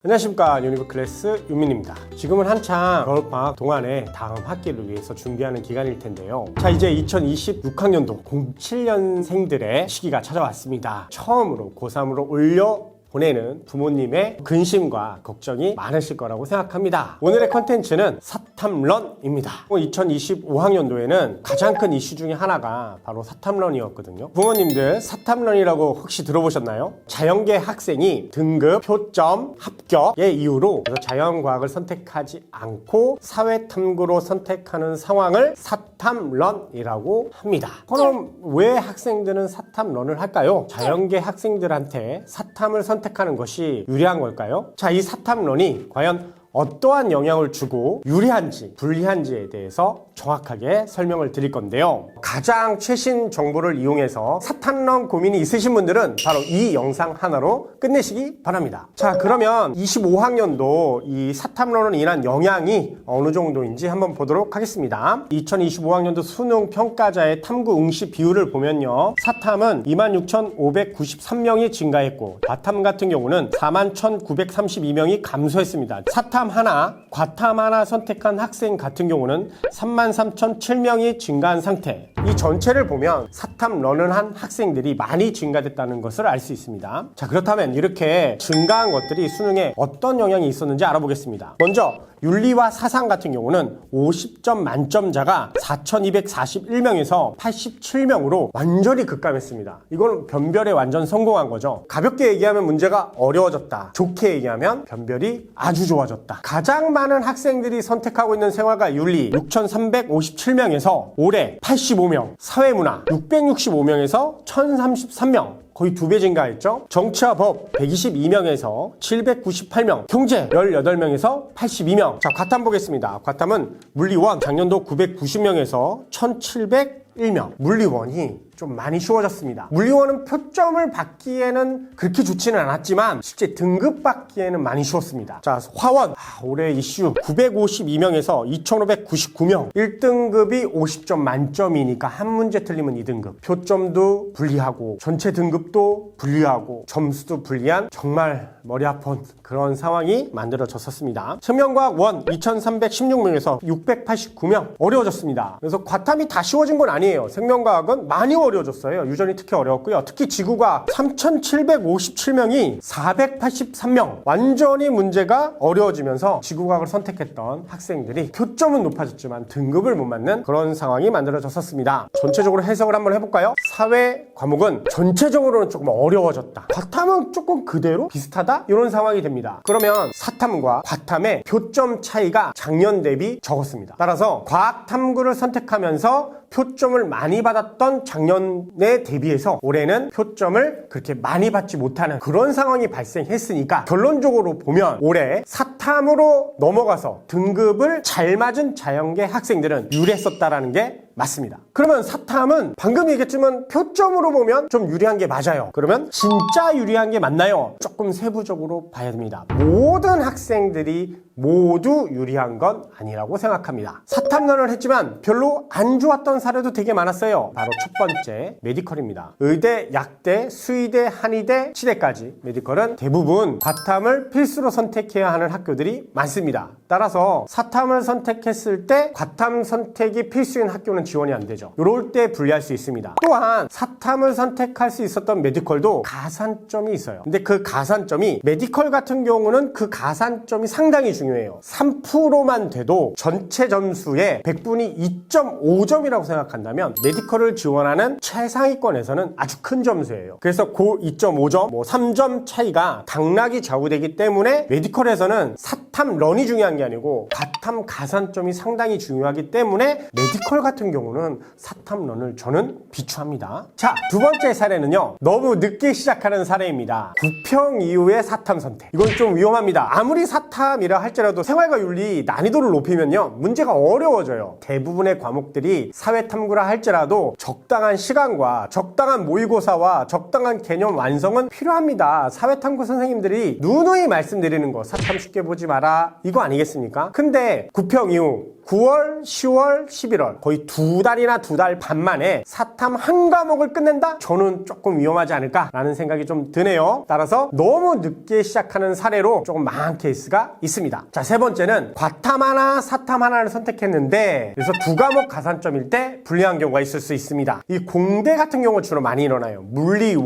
안녕하십니까, 유니브클래스 윤민입니다. 지금은 한창 겨울방학 동안에 다음 학기를 위해서 준비하는 기간일 텐데요. 자, 이제 2026학년도 07년생들의 시기가 찾아왔습니다. 처음으로 고3으로 올려 보내는 부모님의 근심과 걱정이 많으실 거라고 생각합니다. 오늘의 컨텐츠는 사탐런입니다. 2025학년도에는 가장 큰 이슈 중에 하나가 바로 사탐런이었거든요. 부모님들 사탐런이라고 혹시 들어보셨나요? 자연계 학생이 등급, 표점, 합격의 이유로 자연과학을 선택하지 않고 사회탐구로 선택하는 상황을 사탐런이라고 합니다. 그럼 왜 학생들은 사탐런을 할까요? 자연계 학생들한테 사탐을 선택하는 것이 유리한 걸까요? 자, 이 사탐런이 과연 어떠한 영향을 주고 유리한지 불리한지에 대해서 정확하게 설명을 드릴 건데요. 가장 최신 정보를 이용해서 사탐런 고민이 있으신 분들은 바로 이 영상 하나로 끝내시기 바랍니다. 자, 그러면 25학년도 이 사탐런으로 인한 영향이 어느 정도인지 한번 보도록 하겠습니다. 2025학년도 수능 평가자의 탐구 응시 비율을 보면요, 사탐은 26,593명이 증가했고 과탐 같은 경우는 41,932명이 감소했습니다. 사탐 하나, 과탐 하나 선택한 학생 같은 경우는 33,007명이 증가한 상태. 이 전체를 보면 사탐런을 한 학생들이 많이 증가됐다는 것을 알 수 있습니다. 자, 그렇다면 이렇게 증가한 것들이 수능에 어떤 영향이 있었는지 알아보겠습니다. 먼저 윤리와 사상 같은 경우는 50점 만점자가 4,241명에서 87명으로 완전히 급감했습니다. 이건 변별에 완전 성공한 거죠. 가볍게 얘기하면 문제가 어려워졌다. 좋게 얘기하면 변별이 아주 좋아졌다. 가장 많은 학생들이 선택하고 있는 생활과 윤리 6,357명에서 올해 85명, 사회문화 665명에서 1,033명, 거의 2배 증가했죠. 정치와 법 122명에서 798명, 경제 18명에서 82명. 자, 과탐 보겠습니다. 과탐은 물리원 작년도 990명에서 1701명. 물리원이 좀 많이 쉬워졌습니다. 물리원은 표점을 받기에는 그렇게 좋지는 않았지만 실제 등급 받기에는 많이 쉬웠습니다. 자, 화원 올해 이슈 952명에서 2599명. 1등급이 50점 만점이니까 한 문제 틀리면 2등급. 표점도 불리하고 전체 등급도 불리하고 점수도 불리한 정말 머리 아픈 그런 상황이 만들어졌었습니다. 생명과학 원 2316명에서 689명. 어려워졌습니다. 그래서 과탐이 다 쉬워진 건 아니에요. 생명과학은 많이 어려워졌어요. 유전이 특히 어려웠고요. 특히 지구과학 3757명이 483명. 완전히 문제가 어려워지면서 지구과학을 선택했던 학생들이 표점은 높아졌지만 등급을 못 맞는 그런 상황이 만들어졌었습니다. 전체적으로 해석을 한번 해볼까요? 사회 과목은 전체적으로는 조금 어려워졌다. 과탐은 조금 그대로 비슷하다? 이런 상황이 됩니다. 그러면 사탐과 과탐의 표점 차이가 작년 대비 적었습니다. 따라서 과학 탐구를 선택하면서 표점을 많이 받았던 작년에 대비해서 올해는 표점을 그렇게 많이 받지 못하는 그런 상황이 발생했으니까 결론적으로 보면 올해 사탐으로 넘어가서 등급을 잘 맞은 자연계 학생들은 유리했었다라는 게 맞습니다. 그러면 사탐은 방금 얘기했지만 표점으로 보면 좀 유리한 게 맞아요. 그러면 진짜 유리한 게 맞나요? 조금 세부적으로 봐야 됩니다. 모든 학생들이 모두 유리한 건 아니라고 생각합니다. 사탐런을 했지만 별로 안 좋았던 사례도 되게 많았어요. 바로 첫 번째 메디컬입니다. 의대, 약대, 수의대, 한의대, 치대까지 메디컬은 대부분 과탐을 필수로 선택해야 하는 학교들이 많습니다. 따라서 사탐을 선택했을 때 과탐 선택이 필수인 학교는 지원이 안 되죠. 이럴 때 불리할 수 있습니다. 또한 사탐을 선택할 수 있었던 메디컬도 가산점이 있어요. 근데 그 가산점이 메디컬 같은 경우는 그 가산점이 상당히 중요해요. 3%만 돼도 전체 점수의 100분이 2.5점이라고 생각한다면 메디컬을 지원하는 최상위권에서는 아주 큰 점수예요. 그래서 그 2.5점, 3점 차이가 당락이 좌우되기 때문에 메디컬에서는 사탐런이 중요한 게 아니고 과탐 가산점이 상당히 중요하기 때문에 메디컬 같은 경우는 사탐런을 저는 비추합니다. 자, 두 번째 사례는요, 너무 늦게 시작하는 사례입니다. 9평 이후의 사탐 선택. 이건 좀 위험합니다. 아무리 사탐이라 할지라도 생활과 윤리 난이도를 높이면요, 문제가 어려워져요. 대부분의 과목들이 사회탐구라 할지라도 적당한 시간과 적당한 모의고사와 적당한 개념 완성은 필요합니다. 사회탐구 선생님들이 누누이 말씀드리는 거, 사탐 쉽게 보지 마라. 봐라 이거 아니겠습니까? 근데 구평 이후 9월, 10월, 11월 거의 2달이나 2달 반 만에 사탐 한 과목을 끝낸다? 저는 조금 위험하지 않을까라는 생각이 좀 드네요. 따라서 너무 늦게 시작하는 사례로 조금 망한 케이스가 있습니다. 자, 세 번째는 과탐 하나, 사탐 하나를 선택했는데 그래서 2과목 가산점일 때 불리한 경우가 있을 수 있습니다. 이 공대 같은 경우 주로 많이 일어나요. 물리 1,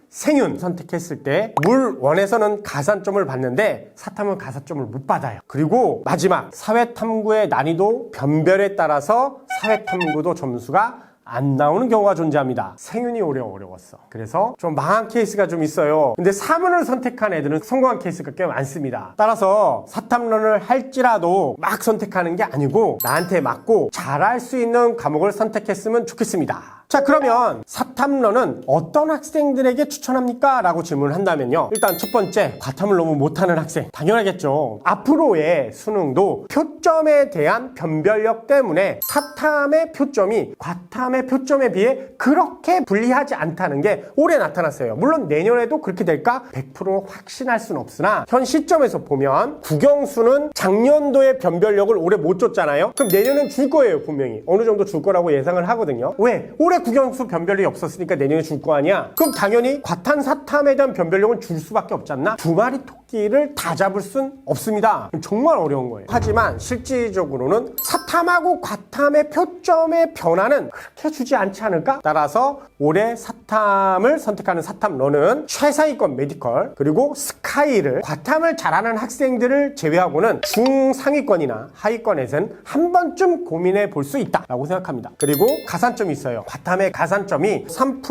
생윤 선택했을 때 물 1에서는 가산점을 받는데 사탐은 가산점을 못 받아요. 그리고 마지막 사회탐구의 난이도 변별에 따라서 사회탐구도 점수가 안 나오는 경우가 존재합니다. 생윤이 어려웠어. 그래서 좀 망한 케이스가 좀 있어요. 근데 사문을 선택한 애들은 성공한 케이스가 꽤 많습니다. 따라서 사탐론을 할지라도 막 선택하는 게 아니고 나한테 맞고 잘할 수 있는 과목을 선택했으면 좋겠습니다. 자, 그러면 사탐론은 어떤 학생들에게 추천합니까? 라고 질문을 한다면요. 일단 첫 번째, 과탐을 너무 못하는 학생. 당연하겠죠. 앞으로의 수능도 표점에 대한 변별력 때문에 사탐의 표점이 과탐의 표점에 비해 그렇게 불리하지 않다는 게 올해 나타났어요. 물론 내년에도 그렇게 될까? 100% 확신할 수는 없으나 현 시점에서 보면 국영수는 작년도의 변별력을 올해 못 줬잖아요. 그럼 내년은 줄 거예요, 분명히. 어느 정도 줄 거라고 예상을 하거든요. 왜? 올해 국영수 변별력이 없었으니까 내년에 줄 거 아니야? 그럼 당연히 과탐, 사탐에 대한 변별력은 줄 수밖에 없지 않나? 두 마리 토끼를 다 잡을 순 없습니다. 정말 어려운 거예요. 하지만 실질적으로는 사탐하고 과탐의 표점의 변화는 그렇게 주지 않지 않을까? 따라서 올해 사탐을 선택하는 사탐런은 최상위권 메디컬 그리고 스카이를 과탐을 잘하는 학생들을 제외하고는 중상위권이나 하위권에서는 한 번쯤 고민해 볼 수 있다라고 생각합니다. 그리고 가산점이 있어요. 과탐의 가산점이 3%,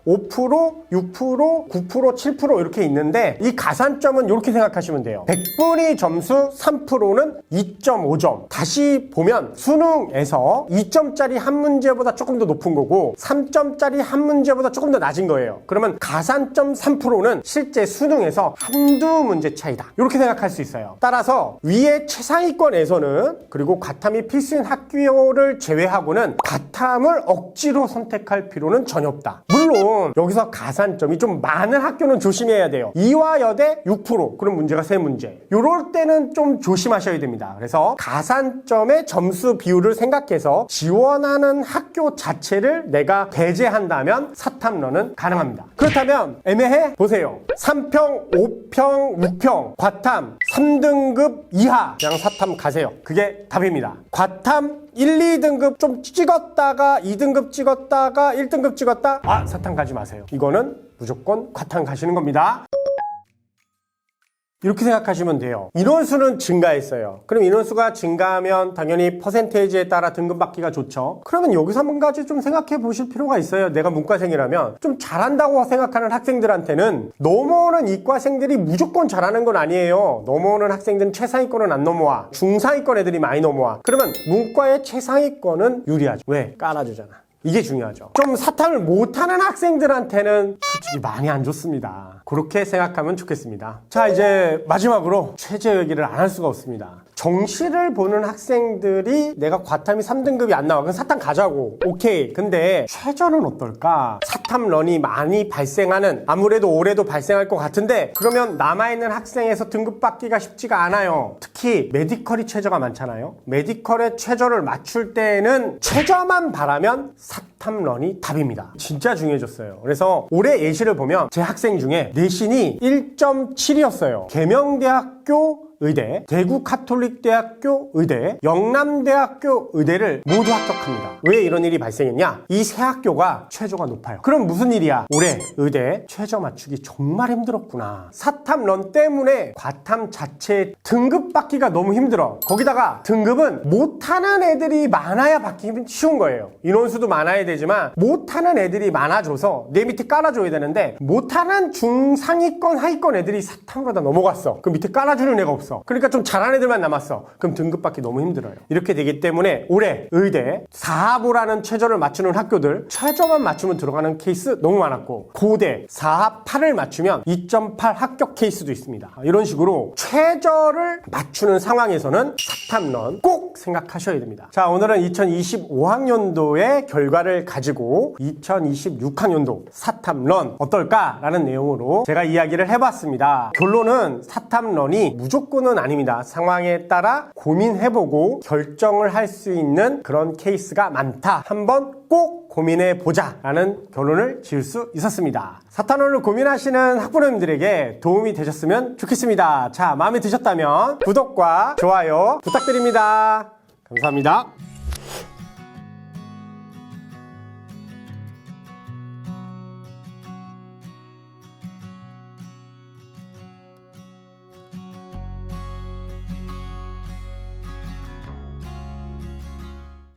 5%, 6%, 9%, 7% 이렇게 있는데 이 가산점은 이렇게 생각하시면 돼요. 100분위 점수 3%는 2.5점. 다시 보면 수능에서 2점짜리 한 문제보다 조금 더 높은 거고 3점짜리 한 문제보다 조금 더 낮은 거예요. 그러면 가산점 3%는 실제 수능에서 한두 문제 차이다. 이렇게 생각할 수 있어요. 따라서 위에 최상위권에서는 그리고 과탐이 필수인 학교를 제외하고는 과탐을 억지로 선택할 필요는 전혀 없다. 물론 여기서 가산점이 좀 많은 학교는 조심해야 돼요. 이화여대 6%, 그럼 문제가 3문제. 이럴 때는 좀 조심하셔야 됩니다. 그래서 가산점의 점수 비율을 생각해서 지원하는 학교 자체를 내가 배제한다면 사탐런은 가능합니다. 그렇다면 애매해? 보세요. 3평, 5평, 6평 과탐 3등급 이하 그냥 사탐 가세요. 그게 답입니다. 과탐 1, 2등급 좀 찍었다가 2등급 찍었다가 1등급 찍었다? 사탐 가지 마세요. 이거는 무조건 과탐 가시는 겁니다. 이렇게 생각하시면 돼요. 인원수는 증가했어요. 그럼 인원수가 증가하면 당연히 퍼센테이지에 따라 등급 받기가 좋죠. 그러면 여기서 한 가지 좀 생각해 보실 필요가 있어요. 내가 문과생이라면 좀 잘한다고 생각하는 학생들한테는 넘어오는 이과생들이 무조건 잘하는 건 아니에요. 넘어오는 학생들은 최상위권은 안 넘어와. 중상위권 애들이 많이 넘어와. 그러면 문과의 최상위권은 유리하죠. 왜? 깔아주잖아. 이게 중요하죠. 좀 사탐을 못하는 학생들한테는 솔직히 많이 안 좋습니다. 그렇게 생각하면 좋겠습니다. 자, 이제 마지막으로 최저 얘기를 안 할 수가 없습니다. 정시를 보는 학생들이 내가 과탐이 3등급이 안 나와. 그럼 사탐 가자고. 오케이. 근데 최저는 어떨까? 사탐런이 많이 발생하는, 아무래도 올해도 발생할 것 같은데 그러면 남아있는 학생에서 등급 받기가 쉽지가 않아요. 특히 메디컬이 최저가 많잖아요. 메디컬의 최저를 맞출 때는 최저만 바라면 사탐런이 답입니다. 진짜 중요해졌어요. 그래서 올해 예시를 보면 제 학생 중에 내신이 1.7이었어요. 계명대학교 의대, 대구 카톨릭대학교 의대, 영남대학교 의대를 모두 합격합니다. 왜 이런 일이 발생했냐? 이 세 학교가 최저가 높아요. 그럼 무슨 일이야? 올해 의대 최저 맞추기 정말 힘들었구나. 사탐런 때문에 과탐 자체 등급 받기가 너무 힘들어. 거기다가 등급은 못하는 애들이 많아야 받기 쉬운 거예요. 인원수도 많아야 되지만 못하는 애들이 많아져서 내 밑에 깔아줘야 되는데 못하는 중상위권 하위권 애들이 사탐으로 다 넘어갔어. 그 밑에 깔아주는 애가 없어. 그러니까 좀 잘하는 애들만 남았어. 그럼 등급 받기 너무 힘들어요. 이렇게 되기 때문에 올해 의대 4합5라는 최저를 맞추는 학교들 최저만 맞추면 들어가는 케이스 너무 많았고 고대 4합 8을 맞추면 2.8 합격 케이스도 있습니다. 이런 식으로 최저를 맞추 갖추는 상황에서는 사탐런 꼭 생각하셔야 됩니다. 자, 오늘은 2025학년도의 결과를 가지고 2026학년도 사탐런 어떨까라는 내용으로 제가 이야기를 해봤습니다. 결론은 사탐런이 무조건은 아닙니다. 상황에 따라 고민해보고 결정을 할 수 있는 그런 케이스가 많다. 한번 꼭 고민해보자 라는 결론을 지을 수 있었습니다. 사탐론을 고민하시는 학부모님들에게 도움이 되셨으면 좋겠습니다. 자, 마음에 드셨다면 구독과 좋아요 부탁드립니다. 감사합니다.